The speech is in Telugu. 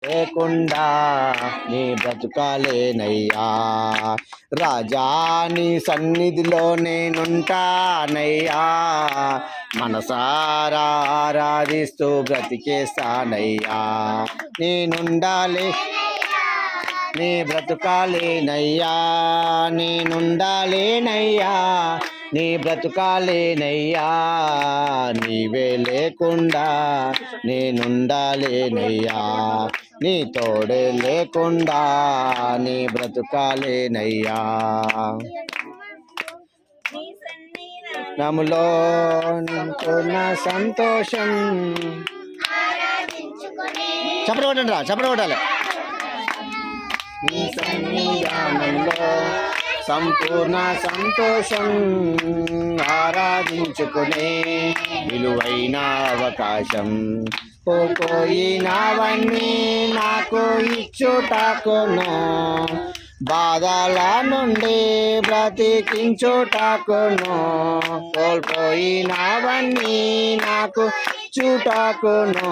లేకుండా నీ బ్రతుకాలేనయ్యా. రాజా నీ సన్నిధిలో నేనుంటానయ్యా, మనసారా ఆరాధిస్తూ బ్రతికేస్తానయ్యా. నేనుండాలి నీ బ్రతుకాలేనయ్యా, నేనుండాలేనయ్యా, నీ బ్రతుకాలేనయ్యా. నీవే లేకుండా నేనుండాలేనయ్యా, నీ తోడే లేకుండా నీ బ్రతుకాలేనయ్యా. నములో పూర్ణ సంతోషం. చప్పటి కొట్టండి రా, చప్పటి కొట్టాలి. నీ సన్నిధానంలో సంపూర్ణ సంతోషం, ఆరాధించుకునే విలువైన అవకాశం. పోయినవన్నీ నాకు ఇచ్చుటకును, బాధల నుండి బ్రతికించుటకును. కోల్పోయినవన్నీ నాకు చూటకును,